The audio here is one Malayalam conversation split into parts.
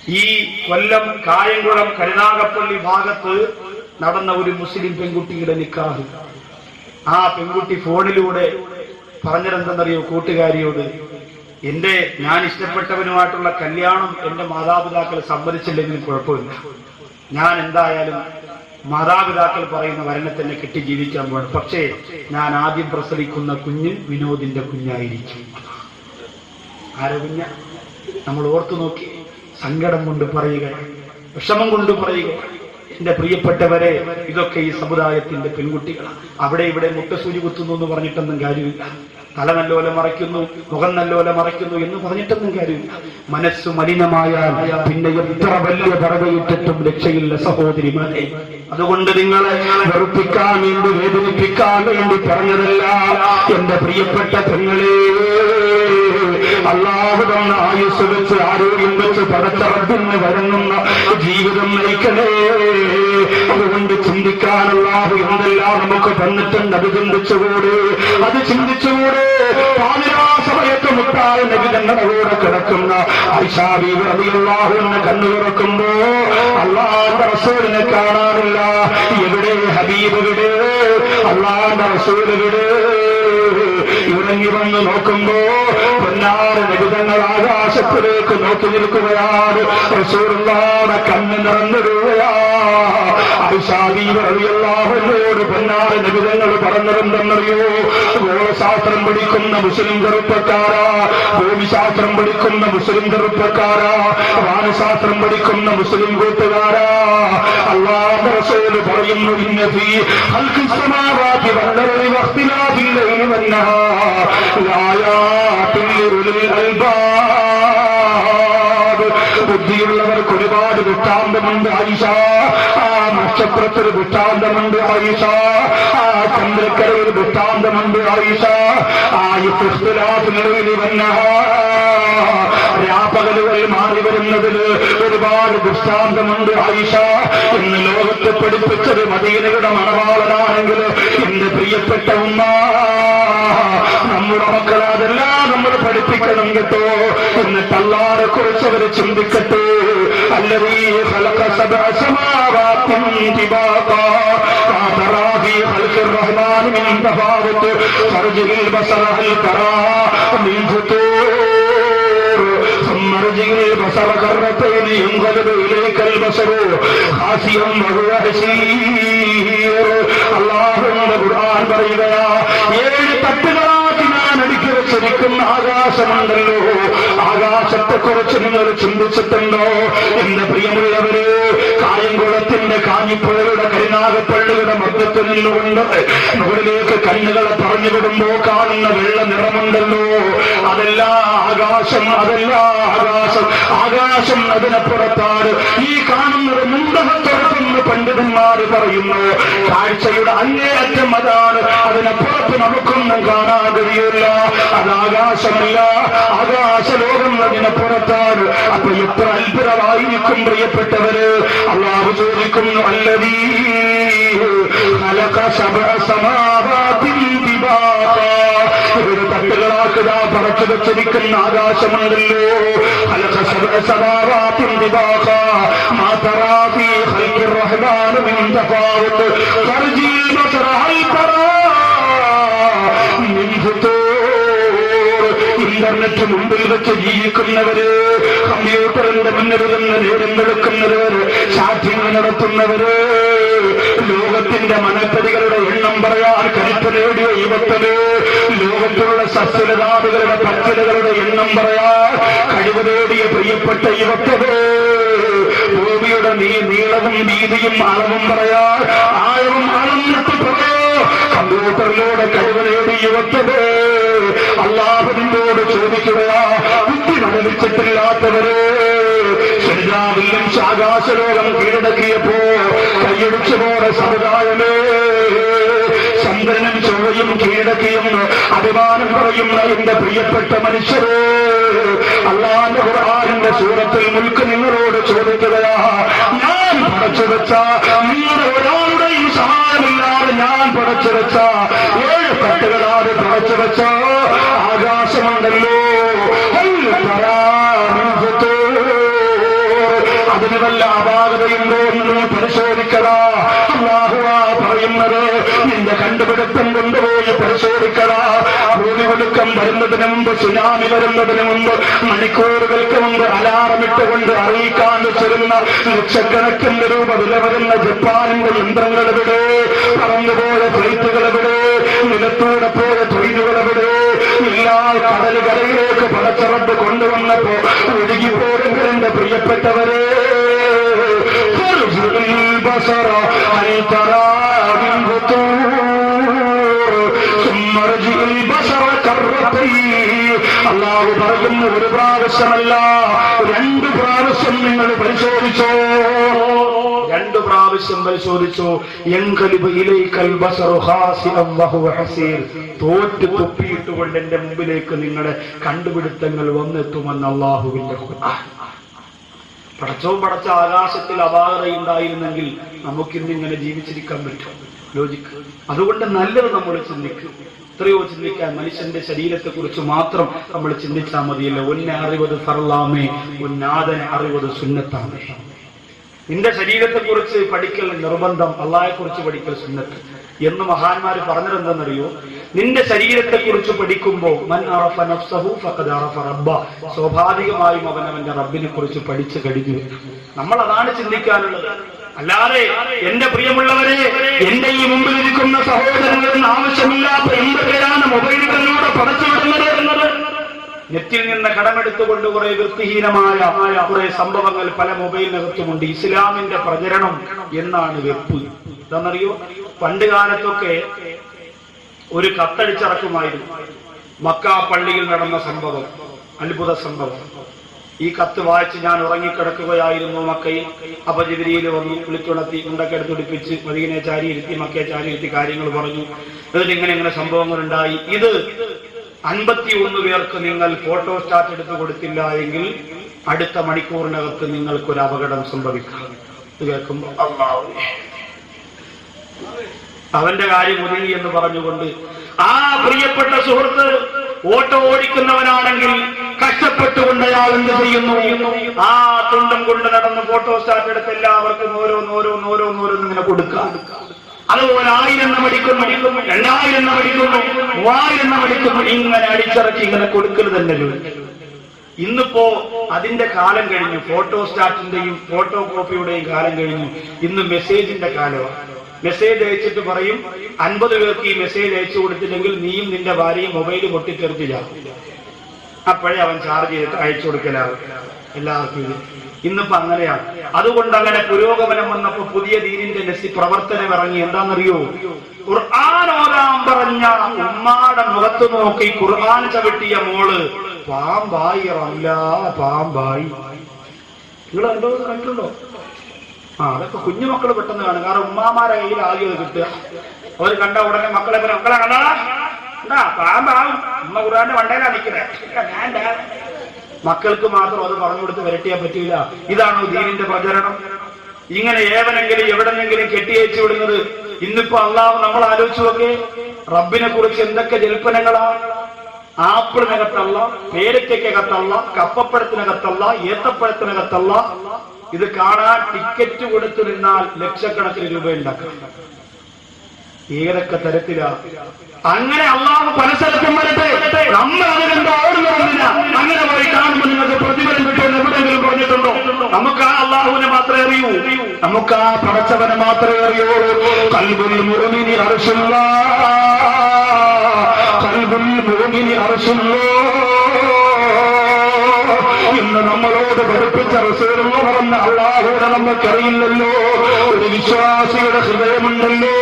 ഈ കൊല്ലം കായംകുളം കരുനാഗപ്പള്ളി ഭാഗത്ത് നടന്ന ഒരു മുസ്ലിം പെൺകുട്ടിയുടെ നിക്കാഹ്. ആ പെൺകുട്ടി ഫോണിലൂടെ പറഞ്ഞതെന്തെന്നറിയോ കൂട്ടുകാരിയോട്, ഞാൻ ഇഷ്ടപ്പെട്ടവനുമായിട്ടുള്ള കല്യാണം എന്റെ മാതാപിതാക്കൾ സമ്മതിച്ചില്ലെങ്കിലും കുഴപ്പമില്ല, ഞാൻ എന്തായാലും മാതാപിതാക്കൾ പറയുന്ന വരനെ തന്നെ കെട്ടി ജീവിക്കാൻ പോകണം, പക്ഷേ ഞാൻ ആദ്യം പ്രസവിക്കുന്ന കുഞ്ഞ് വിനോദിന്റെ കുഞ്ഞായിരിക്കും. ആരെ കുഞ്ഞ? നമ്മൾ ഓർത്തു നോക്കി, സങ്കടം കൊണ്ട് പറയുക, വിഷമം കൊണ്ട് പറയുക. എന്റെ പ്രിയപ്പെട്ടവരെ, ഇതൊക്കെ ഈ സമുദായത്തിന്റെ പെൺകുട്ടികളാണ്. അവിടെ ഇവിടെ മുട്ടസൂചി കുത്തുന്നു എന്ന് പറഞ്ഞിട്ടൊന്നും കാര്യമില്ല, തല നല്ലോലെ മറയ്ക്കുന്നു, മുഖം നല്ലോലെ മറയ്ക്കുന്നു എന്ന് പറഞ്ഞിട്ടൊന്നും കാര്യമില്ല. മനസ്സ് മലിനമായാൽ പിന്നെ എത്ര വലിയ പറവയിട്ടിട്ടും രക്ഷയില്ല സഹോദരിമാരെ. അതുകൊണ്ട് നിങ്ങളെ വെറുപ്പിക്കാൻ വേണ്ടി, വേദനിപ്പിക്കാൻ വേണ്ടി പറഞ്ഞതല്ല എന്റെ പ്രിയപ്പെട്ട പെങ്ങളെ. അല്ലാഹു തന്ന ആയുസ് വെച്ച്, ആരോഗ്യം വെച്ച് പടച്ചറപ്പിന് വഴങ്ങുന്ന ജീവിതം നയിക്കണേ. അതുകൊണ്ട് ചിന്തിക്കാൻ അല്ലാഹു എന്തെല്ലാം നമുക്ക് തന്നിട്ടുണ്ട്, അത് ചിന്തിച്ചുകൂടെ, അത് ചിന്തിച്ചുകൂടെ. പാതിരാ സമയത്ത് മുട്ടായ നബിതങ്ങളുടെ കൂടെ കിടക്കുന്ന ആയിഷാ ബീവി റളിയല്ലാഹു അൻഹ കണ്ണു തുറക്കുമ്പോ അല്ലാഹുവിന്റെ റസൂലിനെ കാണാനില്ല. എവിടെ ഹബീബ്? എവിടെ അല്ലാഹുവിന്റെ റസൂൽ? എവിടെ? ഇറങ്ങി വന്ന് നോക്കുമ്പോ പൊന്നാറ് നബിതങ്ങൾ ആകാശത്തിലേക്ക് നോക്കി നിൽക്കുകയാണ്. റസൂലുള്ളാഹിയുടെ കണ്ണ് നിറഞ്ഞിടുകയാ. ആയിഷാ ബീവി റളിയല്ലാഹു അൻഹയോട് പൊന്നാറ് നബിതങ്ങൾ പറഞ്ഞതെന്തെന്നറിയോ? ഗോളശാസ്ത്രം പഠിക്കുന്ന മുസ്ലിം ചെറുപ്പക്കാരാ, ഭൂമിശാസ്ത്രം പഠിക്കുന്ന മുസ്ലിം ചെറുപ്പക്കാരാ, വാനശാസ്ത്രം പഠിക്കുന്ന മുസ്ലിം കൂട്ടുകാരാ, അല്ലാഹുവിന്റെ റസൂൽ പറയുന്നു, ഇന്ന ഫീ ഖൽഖിസ് സമാവാതി വൽ അർളി വഖ്തിലാഫിൽ ലൈലി വന്നഹാർ ലആയാതിൻ ലിഉലിൽ അൽബാബ്. ബുദ്ധിയുള്ളവർക്ക് ഒരുപാട് ദൃഷ്ടാന്തമുണ്ട് ആയിഷ. ആ നക്ഷത്രത്തിൽ ദൃഷ്ടാന്തമുണ്ട് ആയിഷ. ആ ചന്ദ്രക്കരയിൽ ദൃഷ്ടാന്തമുണ്ട് ആയിഷ. രാപ്പകലുകൾ മാറി വരുന്നതിൽ ഒരുപാട് ദൃഷ്ടാന്തമുണ്ട് ആയിഷ. ഇന്ന് ലോകത്തെ പഠിപ്പിച്ചത് മദീനയുടെ മണവാളനാണെങ്കിൽ എന്റെ പ്രിയപ്പെട്ട ഉമ്മ, നമ്മുടെ മക്കളെ അതെല്ലാം നമ്മൾ പഠിപ്പിക്കണം കേട്ടോ. എന്നിട്ട് അല്ലാഹുവിനെ കുറിച്ച് അവർ ചിന്തിക്കട്ടെ. അല്ലദീ ഖലഖ സബഅ സമാവാതിൻ തിബാഖാ മാ തറാ ഫീ ഖൽഖിർ റഹ്മാൻ മിൻ തഫാവുത് ഫർജിൽ ബസറ ഹൽ തറാ മിൻ ഫുതൂർ ثم ارجع البصر كرتين ينقلب اليك البصر خاسئا وهو حسير. അല്ലാഹുവിന്റെ ഖുർആൻ പറയുകയാ, 7 തട്ടുകളാക്കി ഞാൻ അടുക്കി വെച്ചിരിക്കുന്ന ആകാശമുണ്ടല്ലോ, ആകാശത്തെക്കുറിച്ച് നിങ്ങൾ ചിന്തിച്ചിട്ടുണ്ടോ? എന്റെ പ്രിയമുള്ളവര്, കായംകുളത്തിന്റെ കാഞ്ഞിപ്പുഴയുടെ കരുനാഗപ്പള്ളിയുടെ മധ്യത്തിൽ നിന്നുകൊണ്ട് മുകളിലേക്ക് കണ്ണുകളെ പറഞ്ഞുവിടുമ്പോ കാണുന്ന വെള്ള നിറമുണ്ടല്ലോ, അതല്ല ആകാശം, അതല്ല ആകാശം. ആകാശം അതിനപ്പുറത്താണ്. ഈ കാണുന്നത് മുണ്ടകത്തുറപ്പെന്ന് പണ്ഡിതന്മാര് പറയുന്നു. കാഴ്ചയുടെ അങ്ങേയറ്റം അതാണ്. അതിനപ്പുറത്ത് നമുക്കൊന്നും കാണാൻ കഴിയില്ല. അത് ആകാശമല്ല, ആകാശലോകം അതിനപ്പുറത്താണ്. അപ്പൊ എത്ര അത്ഭുതമായിരിക്കും പ്രിയപ്പെട്ടവര്. അല്ലാഹു ചോദിക്കുന്നു, അല്ലദീ ഖലഖ സബഅ സമാവാതിൻ തിബാഖാ. ഒരു തട്ടുകളാക്കുക പറച്ചു വെച്ചിരിക്കുന്ന ആകാശമുണ്ടല്ലോ, ഖലഖ സബഅ സമാവാതിൻ തിബാഖാ മാ തറാ ഫീ ഖൽഖിർ റഹ്മാൻ മിൻ തഫാവുത് ഫർജിൽ ബസറ ഹൽ തറാ മിൻ ഫുതൂർ. ഇന്റർനെറ്റ് മുമ്പിൽ വെച്ച് ജീവിക്കുന്നവര്, കമ്പ്യൂട്ടറിന്റെ മുന്നിൽ നിന്ന് നേരം വെളുക്കുന്നവര്, ചാറ്റിംഗ് നടത്തുന്നവര്, ലോകത്തിന്റെ മനപ്പതികളുടെ എണ്ണം പറയാൻ കരുത്ത് നേടിയ യുവത്വര്, ലോകത്തിലുള്ള സസ്യലതാദികളുടെ പച്ചലുകളുടെ എണ്ണം പറയാൻ കഴിവ് നേടിയ പ്രിയപ്പെട്ട യുവത്വര്, ഭൂമിയുടെ നീളവും വീതിയും അളവും പറയാൻ ആഴവും അളന്നിട്ട് പറയോ കമ്പ്യൂട്ടറിലൂടെ കഴിവ് നേടിയ യുവത്വര്, അല്ലാഹുവിനോട് ചോദിക്കുകയാ, ബുദ്ധി മനലിച്ചിട്ടില്ലാത്തവര്, ശരിയാവില്ലും ആകാശലോകം കീഴടക്കിയപ്പോ കൈയടിച്ചു പോയ സമുദായമേ, ചന്ദ്രനും ചൊവ്വയും കീഴടക്കിയെന്ന് അഭിമാനം പറയുന്ന എന്റെ പ്രിയപ്പെട്ട മനുഷ്യരെ, അല്ലാഹുവിന്റെ ഖുർആനിന്റെ സൂറത്തുൽ മുൽക്ക് നിങ്ങളോട് ചോദിക്കുകയാ, ഞാൻ പടച്ചുവെച്ച, നിങ്ങളുടെ ഒരാളുടെയും സഹായമില്ലാതെ ഞാൻ പടച്ചുവെച്ച 7 തട്ടുകളാണ് പടച്ചുവെച്ച ആകാശമുണ്ടല്ലോ, മുടി വല്ല അപാകതയുണ്ടോ എന്ന് പരിശോധിക്കടാ. അല്ലാഹുവാ പറയുന്നത്, നിന്റെ കണ്ടുപിടുത്തം കൊണ്ടുപോയി പരിശോധിക്കടാ. ഭൂമികുലുക്കം വരുന്നതിന് മുമ്പ്, സുനാമി വരുന്നതിന് മുമ്പ്, മണിക്കൂറുകൾക്ക് മുമ്പ് അലാറമിട്ടുകൊണ്ട് അറിയിക്കാൻ വെച്ചിരുന്ന ലക്ഷക്കണക്കിന് രൂപ വില വരുന്ന ജപ്പാനിന്റെ യന്ത്രങ്ങൾ എവിടെ? പറന്നുപോയ ഫ്ലൈറ്റുകൾ എവിടെ? നിലത്തൂടെ പോയ തൊഴിലുകൾ എവിടെ? എല്ലാ കടലുകരയിലേക്ക് പടച്ചറപ്പ് കൊണ്ടുവന്നപ്പോ ഒഴുകിപ്പോരെങ്കിൽ എന്റെ പ്രിയപ്പെട്ടവരെ, അല്ലാഹു പറയുന്നു, ഒരു പ്രാവശ്യമല്ല 2 പ്രാവശ്യം നിങ്ങൾ പരിശോധിച്ചോ. 2 പ്രാവശ്യം പരിശോധിച്ചോ. തോറ്റ് തുപ്പിയിട്ടുകൊണ്ട് എന്റെ മുമ്പിലേക്ക് നിങ്ങളുടെ കണ്ടുപിടുത്തങ്ങൾ വന്നെത്തുമെന്ന് അല്ലാഹുവിന്റെ ഖുർആൻ. പടച്ച ആകാശത്തിൽ അപാകതയുണ്ടായിരുന്നെങ്കിൽ നമുക്കിന്നിങ്ങനെ ജീവിച്ചിരിക്കാൻ പറ്റും. ലോജിക്ക്. അതുകൊണ്ട് നല്ലത് നമ്മൾ ചിന്തിക്കും. എത്രയോ ചിന്തിക്കാൻ. മനുഷ്യന്റെ ശരീരത്തെ കുറിച്ച് മാത്രം നമ്മൾ ചിന്തിച്ചാൽ മതിയല്ല. ഒന്നെ അറിവത് ഫർലാമേ, ഒന്നാദനെ അറിവത് സുന്നത്താമേ. നിന്റെ ശരീരത്തെ കുറിച്ച് പഠിക്കൽ നിർബന്ധം, അള്ളാഹയെ കുറിച്ച് പഠിക്കൽ സുന്നത്ത് എന്ന് മഹാന്മാര് പറഞ്ഞതെന്തെന്നറിയോ? നിന്റെ ശരീരത്തെ കുറിച്ച് പഠിക്കുമ്പോൾ മൻ അറഫ നഫ്സഹു ഫഖദ് അറഫ റബ്ബ, സ്വാഭാവികമായും അവൻ അവന്റെ റബ്ബിനെ കുറിച്ച് പഠിച്ചു കഴിഞ്ഞു. നമ്മൾ അതാണ് ചിന്തിക്കാനുള്ളത്. അല്ലാതെ എന്റെ പ്രിയമുള്ളവരെ, എന്റെ ഈ മുമ്പിൽ ഇരിക്കുന്ന സഹോദരങ്ങളിൽ ആവശ്യമില്ലാത്ത എന്തൊക്കെയാണ് മൊബൈലുകളിലൂടെ പടച്ചുവിടുന്നത് എന്നത്. നെറ്റിൽ നിന്ന് കടമെടുത്തുകൊണ്ട് കുറെ വൃത്തിഹീനമായ കുറെ സംഭവങ്ങൾ പല മൊബൈലിനകത്തുമുണ്ട്. ഇസ്ലാമിന്റെ പ്രചരണം എന്നാണ് വെപ്പ്. എന്താണെന്നറിയോ? പണ്ട് കാലത്തൊക്കെ ഒരു കത്തടിച്ചിറക്കുമായിരുന്നു. മക്ക പള്ളിയിൽ നടന്ന സംഭവം, അത്ഭുത സംഭവം. ഈ കത്ത് വായിച്ച് ഞാൻ ഉറങ്ങിക്കിടക്കുകയായിരുന്നു മക്കയിൽ. അപ്പൊ ജിബ്രീൽ വന്നു, വിളിച്ചുണർത്തി, മുണ്ടൊക്കെ എടുത്തുടിപ്പിച്ച് മദീനയെ ചാരിയിരുത്തി, മക്കയെ ചാരിയിരുത്തി കാര്യങ്ങൾ പറഞ്ഞു. എന്നിട്ട് ഇങ്ങനെ സംഭവങ്ങൾ ഉണ്ടായി. ഇത് 51 പേർക്ക് നിങ്ങൾ ഫോട്ടോ സ്റ്റാറ്റ് എടുത്തു കൊടുത്തില്ല എങ്കിൽ അടുത്ത മണിക്കൂറിനകത്ത് നിങ്ങൾക്കൊരു അപകടം സംഭവിക്കാം. ഇത് കേൾക്കുമ്പോ അവന്റെ കാര്യം ഒതുങ്ങി എന്ന് പറഞ്ഞുകൊണ്ട് ആ പ്രിയപ്പെട്ട സുഹൃത്ത് ഓട്ടോ ഓടിക്കുന്നവനാണെങ്കിൽ കഷ്ടപ്പെട്ടുകൊണ്ട് അയാൾ എന്ത് ചെയ്യുന്നു? ആ തുണ്ടം കൊണ്ട് നടന്ന് ഫോട്ടോ സ്റ്റാറ്റ് എടുത്ത് എല്ലാവർക്കും ഓരോന്നോരോന്നോരോന്നോരോന്ന് ഇങ്ങനെ കൊടുക്കുക. അതുപോലെ 1000 എണ്ണം അടിക്കുന്നു, 2000 എണ്ണം അടിക്കുന്നു, 3000 എണ്ണം അടിക്കുന്നു. ഇങ്ങനെ അടിച്ചിറക്കി ഇങ്ങനെ കൊടുക്കൽ തന്നെ. ഇന്നിപ്പോ അതിന്റെ കാലം കഴിഞ്ഞു. ഫോട്ടോ സ്റ്റാറ്റിന്റെയും ഫോട്ടോ കോപ്പിയുടെയും കാലം കഴിഞ്ഞു. ഇന്ന് മെസ്സേജിന്റെ കാലമാണ്. മെസ്സേജ് അയച്ചിട്ട് പറയും, 50 പേർക്ക് ഈ മെസ്സേജ് അയച്ചു കൊടുത്തില്ലെങ്കിൽ നീയും നിന്റെ ഭാര്യയും മൊബൈൽ പൊട്ടിത്തെറിച്ചില്ല. അപ്പോഴേ അവൻ ചാർജ് ചെയ്തിട്ട് അയച്ചു കൊടുക്കലാണ് എല്ലാവർക്കും. ഇന്നിപ്പോ അങ്ങനെയാണ്. അതുകൊണ്ട് അങ്ങനെ പുരോഗമനം വന്നപ്പോ പുതിയ ദീനിന്റെ പ്രവർത്തനം ഇറങ്ങി. എന്താണെന്നറിയോ? ഖുർആൻ ഓതാൻ പറഞ്ഞ ഉമ്മാടെ മുഖത്ത് നോക്കി ഖുർആൻ ചവിട്ടിയ മോള് പാമ്പായി. റംല പാമ്പായി. നിങ്ങൾ കണ്ടിട്ടുണ്ടോ? അതൊക്കെ കുഞ്ഞുമക്കൾ പെട്ടെന്ന് കാണും. കാരണം ഉമ്മാമാരെ കയ്യിൽ ആദ്യം അത് കിട്ടുക. അവർ കണ്ട ഉടനെ മക്കളെ കണ്ടാ പാമ്പാവും. ഉമ്മ ഖുർആന്റെ വണ്ടയിലാ നിൽക്കുന്നത്. മക്കൾക്ക് മാത്രം അത് പറഞ്ഞു കൊടുത്ത് വരട്ടിയാൻ പറ്റില്ല. ഇതാണോ ദീനിന്റെ പ്രചരണം? ഇങ്ങനെ ഏവനെങ്കിലും എവിടെന്നെങ്കിലും കെട്ടിയേച്ചു വിടുന്നത്. ഇന്നിപ്പോ അള്ളാഹു നമ്മൾ ആലോചിച്ചു നോക്കെ, റബ്ബിനെ കുറിച്ച് എന്തൊക്കെ ജൽപ്പനങ്ങളാണ്. ആപ്പിളിനകത്തല്ല, പേരയ്ക്കകത്തല്ല, കപ്പപ്പഴത്തിനകത്തല്ല, ഏത്തപ്പഴത്തിനകത്തല്ല. ഇത് കാണാൻ ടിക്കറ്റ് കൊടുത്തു നിന്നാൽ ലക്ഷക്കണക്കിന് രൂപ ഉണ്ടാക്കാം. ഏതൊക്കെ തരത്തിലാ. അങ്ങനെ അള്ളാഹു പല സ്ഥലത്തും വരട്ടെ. നമ്മൾ അതിനെന്താ ഓടുന്നതില്ല. അങ്ങനെ പോയി കാണുമ്പോൾ നിങ്ങൾക്ക് പ്രതിഫലം കിട്ടുമെന്ന് എവിടെയെങ്കിലും പറഞ്ഞിട്ടുണ്ടോ? നമുക്ക് ആ അള്ളാഹുവിനെ മാത്രമേ അറിയൂ. നമുക്ക് ആ പടച്ചവനെ മാത്രമേ അറിയുള്ളൂ. ഖൽബുൽ മുഅ്മിനി അർശുല്ലാഹ്, ഖൽബുൽ മുഅ്മിനി അർശുല്ലാഹ് എന്ന് നമ്മളോട് പഠിപ്പിച്ച റസൂലുള്ള പറഞ്ഞ അള്ളാഹുവിനെ നമുക്കറിയില്ലല്ലോ. ഒരു വിശ്വാസിയുടെ ഹൃദയമുണ്ടല്ലോ,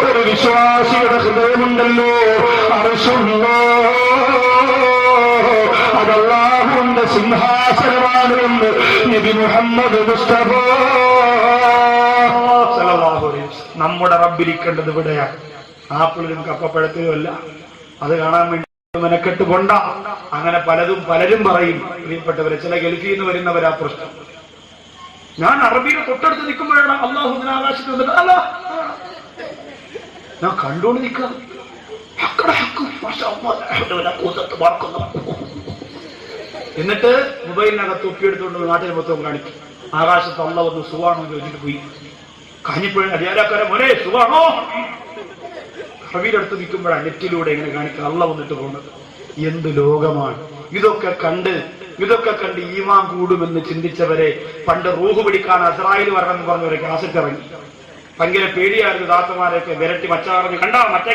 ഒരു വിശ്വാസിയുടെ ഹൃദയമുണ്ടല്ലോ. അർശുല്ലാഹ്, അത് അള്ളാഹുവിന്റെ സിംഹാസനമാണ് എന്ന് നബി മുഹമ്മദ് മുസ്തഫ സല്ലല്ലാഹു അലൈഹി വസല്ലം. നമ്മുടെ റബ്ബിരിക്കേണ്ടത് ഇവിടെയാണ്, ആപ്പിളിലും കപ്പപ്പഴത്തിലും അല്ല. അത് കാണാൻ വേണ്ടി മെനക്കെട്ട് കൊണ്ട. അങ്ങനെ പലരും പറയും. പ്രിയപ്പെട്ടവരെ, ചില ഗൾഫിൽ നിന്ന് വരുന്നവരാ പ്രശ്നം. ഞാൻ അറബിയെ തൊട്ടടുത്ത് നിൽക്കുമ്പോഴാണ് അള്ളാഹു ആകാശത്ത് വന്നിട്ട് അല്ല ഞാൻ കണ്ടുകൊണ്ട് നിൽക്കുക. എന്നിട്ട് മൊബൈലിനകത്ത് ഒപ്പിയെടുത്തുകൊണ്ട് നാട്ടിൽ മൊത്തം കാണിക്കും. ആകാശത്ത് അള്ള വന്ന് സുഖാണോ എന്ന് ചോദിച്ചിട്ട് പോയി. കാഞ്ഞിപ്പോഴും അടിയാരാക്കാരെ മോനെ സുഖാണോ കവിയുടെ നിൽക്കുമ്പോഴാണ് നെറ്റിലൂടെ ഇങ്ങനെ കാണിക്കുക അള്ള വന്നിട്ട് പോകുന്നത്. എന്ത് ലോകമാണ് ഇതൊക്കെ കണ്ട് ഈമാൻ കൂടുമെന്ന് ചിന്തിച്ചവരെ പണ്ട് റൂഹ് പിടിക്കാൻ അസ്രായേൽ വരണമെന്ന് പറഞ്ഞവരെ കാസറ്റ് ഇറങ്ങി. ഭയങ്കര പേടിയായിരുന്നു. ദാത്തമാരെയൊക്കെ വിരട്ടി മച്ചാറിഞ്ഞ് കണ്ടാ മറ്റേ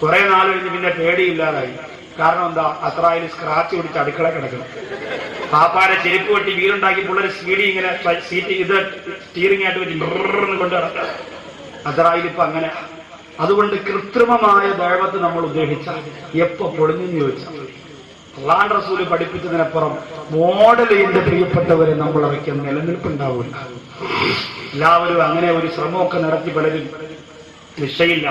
കുറെ നാൾ കഴിഞ്ഞ് പിന്നെ പേടിയില്ലാതായി. കാരണം എന്താ? അസ്രായേൽ സ്ക്രാച്ച് പിടിച്ച് അടുക്കള കിടക്കണം. പാപ്പാരെ ചെരുപ്പ് വെട്ടി വീടുണ്ടാക്കി പിള്ളേർ സീഡി ഇങ്ങനെ സീറ്റ് ഇത് സ്റ്റീറിംഗ് ആയിട്ട് വെച്ച് കൊണ്ട് നടക്കുക. അസ്രായേൽ ഇപ്പൊ അങ്ങനെ. അതുകൊണ്ട് കൃത്രിമമായ ദൈവത്തെ നമ്മൾ ഉദ്ദേശിച്ചാൽ എപ്പോ പൊളിഞ്ഞെന്ന് ചോദിച്ചാൽ അല്ലാഹുവിന്റെ റസൂല് പഠിപ്പിച്ചതിനപ്പുറം മോഡൽ എന്റെ പ്രിയപ്പെട്ടവരെ നമ്മൾ ഇറക്കിയ നിലനിൽപ്പുണ്ടാവില്ല. എല്ലാവരും അങ്ങനെ ഒരു ശ്രമമൊക്കെ നടത്തി പലരും നിശ്ചയില്ല.